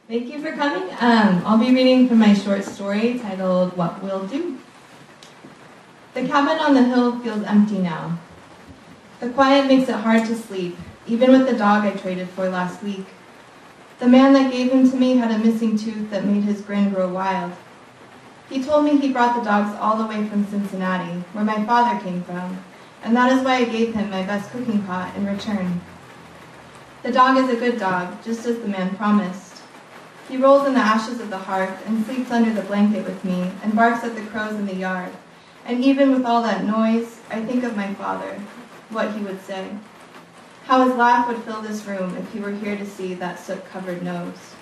Thank you for coming. I'll be reading from my short story titled What We'll Do. The cabin on the hill feels empty now. The quiet makes it hard to sleep, even with the dog I traded for last week. The man that gave him to me had a missing tooth that made his grin grow wild. He told me he brought the dogs all the way from Cincinnati, where my father came from, and that is why I gave him my best cooking pot in return. The dog is a good dog, just as the man promised. He rolls in the ashes of the hearth and sleeps under the blanket with me and barks at the crows in the yard. And even with all that noise, I think of my father, what he would say. How his laugh would fill this room if he were here to see that soot-covered nose.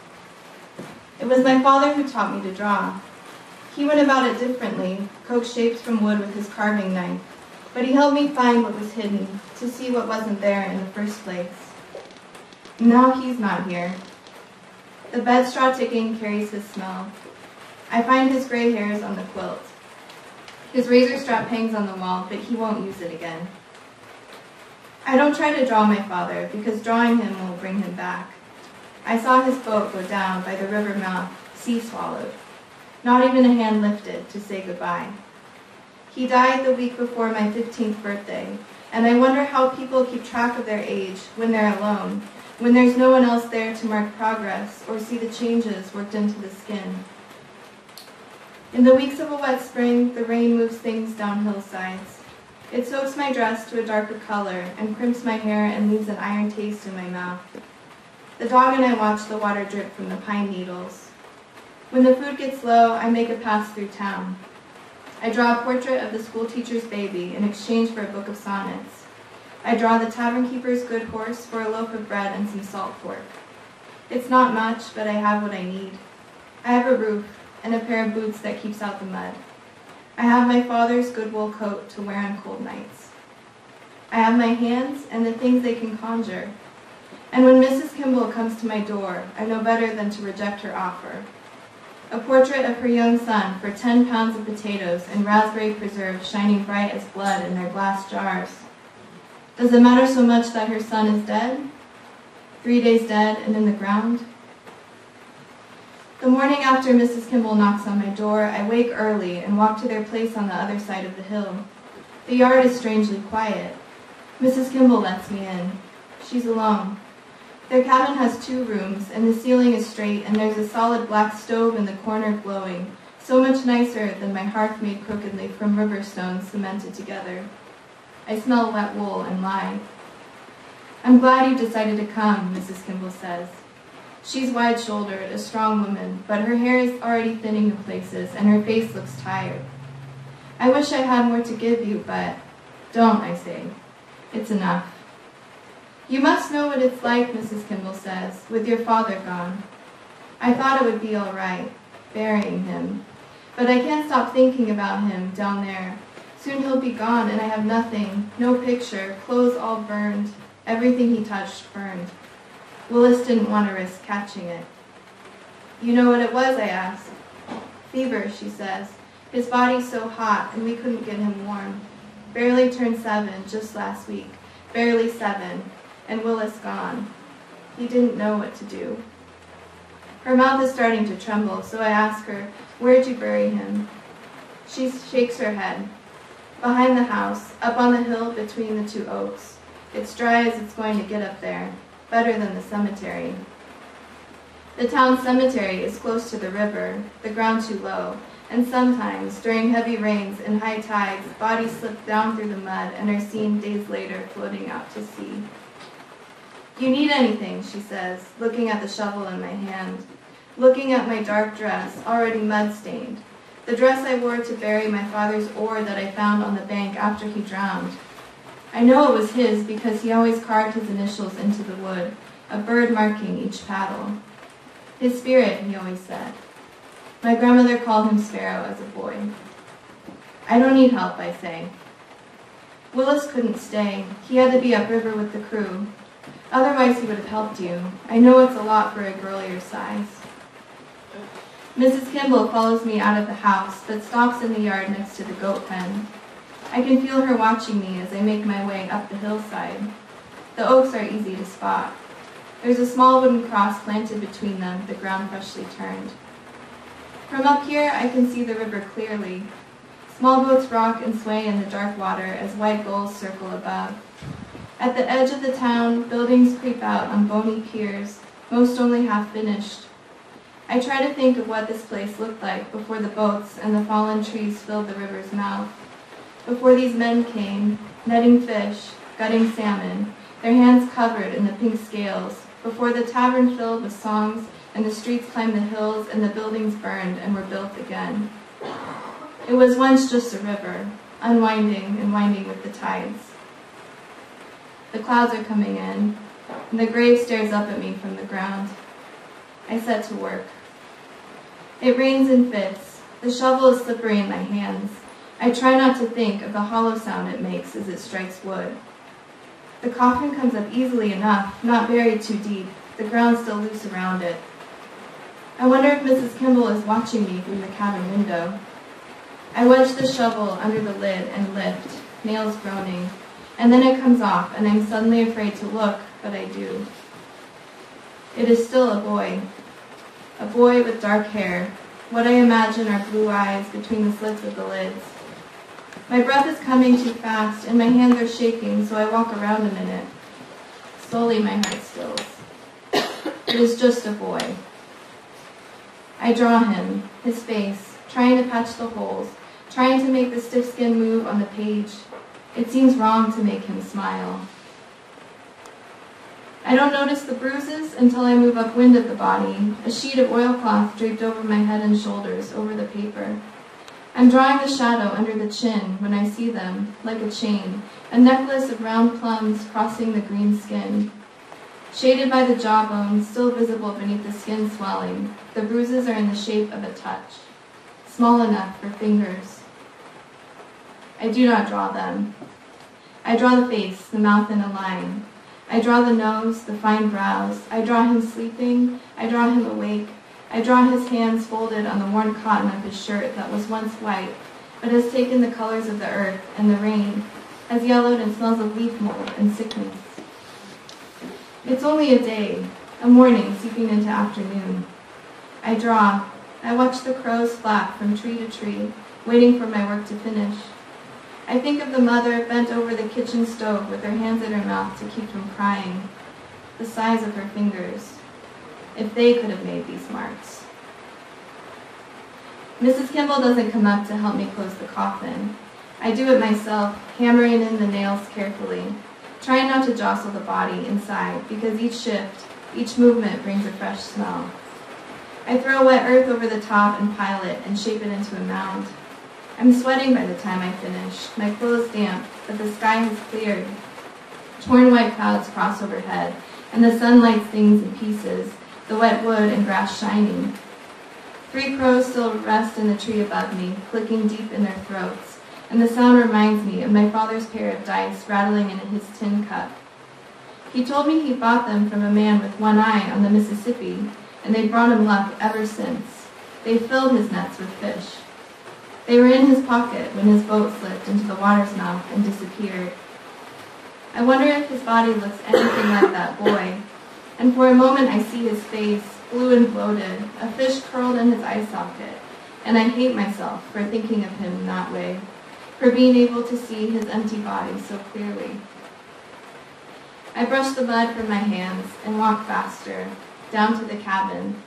It was my father who taught me to draw. He went about it differently, coaxed shapes from wood with his carving knife, but he helped me find what was hidden, to see what wasn't there in the first place. Now he's not here. The bed straw ticking carries his smell. I find his gray hairs on the quilt. His razor strap hangs on the wall, but he won't use it again. I don't try to draw my father, because drawing him will bring him back. I saw his boat go down by the river mouth, sea swallowed. Not even a hand lifted to say goodbye. He died the week before my 15th birthday, and I wonder how people keep track of their age when they're alone, when there's no one else there to mark progress or see the changes worked into the skin. In the weeks of a wet spring, the rain moves things down hillsides. It soaks my dress to a darker color and crimps my hair and leaves an iron taste in my mouth. The dog and I watch the water drip from the pine needles. When the food gets low, I make a pass through town. I draw a portrait of the schoolteacher's baby in exchange for a book of sonnets. I draw the tavern keeper's good horse for a loaf of bread and some salt pork. It's not much, but I have what I need. I have a roof and a pair of boots that keeps out the mud. I have my father's good wool coat to wear on cold nights. I have my hands and the things they can conjure. And when Mrs. Kimball comes to my door, I know better than to reject her offer. A portrait of her young son for 10 pounds of potatoes and raspberry preserves shining bright as blood in their glass jars. Does it matter so much that her son is dead? 3 days dead and in the ground? The morning after Mrs. Kimball knocks on my door, I wake early and walk to their place on the other side of the hill. The yard is strangely quiet. Mrs. Kimball lets me in. She's alone. Their cabin has 2 rooms, and the ceiling is straight, and there's a solid black stove in the corner glowing, so much nicer than my hearth made crookedly from river stones cemented together. I smell wet wool and lie. I'm glad you decided to come, Mrs. Kimball says. She's wide-shouldered, a strong woman, but her hair is already thinning in places, and her face looks tired. I wish I had more to give you, but don't, I say. It's enough. You must know what it's like, Mrs. Kimball says, with your father gone. I thought it would be all right, burying him, but I can't stop thinking about him down there. Soon he'll be gone, and I have nothing, no picture, clothes all burned, everything he touched burned. Willis didn't want to risk catching it. You know what it was, I asked. Fever, she says. His body's so hot, and we couldn't get him warm. Barely turned 7 just last week, barely 7, and Willis gone. He didn't know what to do. Her mouth is starting to tremble, so I ask her, where'd you bury him? She shakes her head. Behind the house, up on the hill between the 2 oaks. It's dry as it's going to get up there, better than the cemetery. The town cemetery is close to the river, the ground too low, and sometimes, during heavy rains and high tides, bodies slip down through the mud and are seen days later floating out to sea. You need anything, she says, looking at the shovel in my hand, looking at my dark dress, already mud-stained, the dress I wore to bury my father's oar that I found on the bank after he drowned. I know it was his because he always carved his initials into the wood, a bird marking each paddle. His spirit, he always said. My grandmother called him Sparrow as a boy. I don't need help, I say. Willis couldn't stay. He had to be upriver with the crew. Otherwise he would have helped you. I know it's a lot for a girl your size. Mrs. Kimball follows me out of the house, but stops in the yard next to the goat pen. I can feel her watching me as I make my way up the hillside. The oaks are easy to spot. There's a small wooden cross planted between them, the ground freshly turned. From up here, I can see the river clearly. Small boats rock and sway in the dark water as white gulls circle above. At the edge of the town, buildings creep out on bony piers, most only half finished. I try to think of what this place looked like before the boats and the fallen trees filled the river's mouth. Before these men came, netting fish, gutting salmon, their hands covered in the pink scales, before the tavern filled with songs and the streets climbed the hills and the buildings burned and were built again. It was once just a river, unwinding and winding with the tides. The clouds are coming in, and the grave stares up at me from the ground. I set to work. It rains in fits. The shovel is slippery in my hands. I try not to think of the hollow sound it makes as it strikes wood. The coffin comes up easily enough, not buried too deep, the ground still loose around it. I wonder if Mrs. Kimball is watching me from the cabin window. I wedge the shovel under the lid and lift, nails groaning, and then it comes off, and I'm suddenly afraid to look, but I do. It is still a boy with dark hair, what I imagine are blue eyes between the slits of the lids. My breath is coming too fast, and my hands are shaking, so I walk around a minute. Slowly my heart stills. It is just a boy. I draw him, his face, trying to patch the holes, trying to make the stiff skin move on the page. It seems wrong to make him smile. I don't notice the bruises until I move upwind of the body, a sheet of oilcloth draped over my head and shoulders, over the paper. I'm drawing the shadow under the chin when I see them, like a chain, a necklace of round plums crossing the green skin. Shaded by the jawbone, still visible beneath the skin swelling, the bruises are in the shape of a touch, small enough for fingers. I do not draw them. I draw the face, the mouth in a line. I draw the nose, the fine brows. I draw him sleeping. I draw him awake. I draw his hands folded on the worn cotton of his shirt that was once white, but has taken the colors of the earth and the rain, has yellowed and smells of leaf mold and sickness. It's only a day, a morning seeping into afternoon. I draw. I watch the crows flap from tree to tree, waiting for my work to finish. I think of the mother bent over the kitchen stove with her hands at her mouth to keep from crying, the size of her fingers, if they could have made these marks. Mrs. Kimball doesn't come up to help me close the coffin. I do it myself, hammering in the nails carefully, trying not to jostle the body inside, because each shift, each movement brings a fresh smell. I throw wet earth over the top and pile it and shape it into a mound. I'm sweating by the time I finish, my clothes damp, but the sky has cleared. Torn white clouds cross overhead, and the sun lights things in pieces, the wet wood and grass shining. 3 crows still rest in the tree above me, clicking deep in their throats, and the sound reminds me of my father's pair of dice rattling in his tin cup. He told me he bought them from a man with one eye on the Mississippi, and they'd brought him luck ever since. They filled his nets with fish. They were in his pocket when his boat slipped into the water's mouth and disappeared. I wonder if his body looks anything like that boy, and for a moment I see his face, blue and bloated, a fish curled in his eye socket, and I hate myself for thinking of him that way, for being able to see his empty body so clearly. I brush the mud from my hands and walk faster, down to the cabin.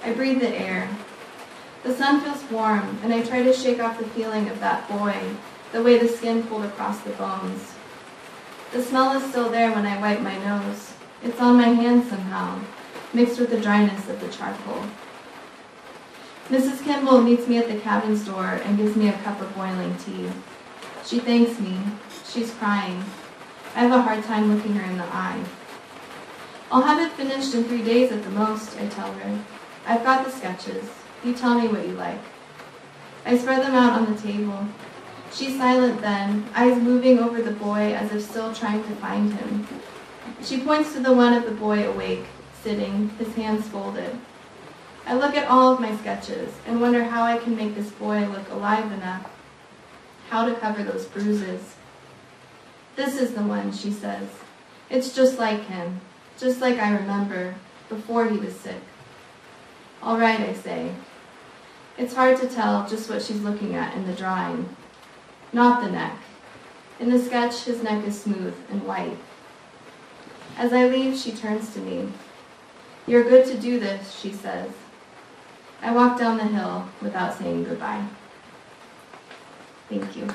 I breathe the air. The sun feels warm, and I try to shake off the feeling of that boy, the way the skin pulled across the bones. The smell is still there when I wipe my nose. It's on my hands somehow, mixed with the dryness of the charcoal. Mrs. Kimball meets me at the cabin's door and gives me a cup of boiling tea. She thanks me. She's crying. I have a hard time looking her in the eye. I'll have it finished in 3 days at the most, I tell her. I've got the sketches. You tell me what you like. I spread them out on the table. She's silent then, eyes moving over the boy as if still trying to find him. She points to the one of the boy awake, sitting, his hands folded. I look at all of my sketches and wonder how I can make this boy look alive enough, how to cover those bruises. This is the one, she says. It's just like him. just like I remember before he was sick. All right, I say. It's hard to tell just what she's looking at in the drawing. Not the neck. In the sketch, his neck is smooth and white. As I leave, she turns to me. You're good to do this, she says. I walk down the hill without saying goodbye. Thank you.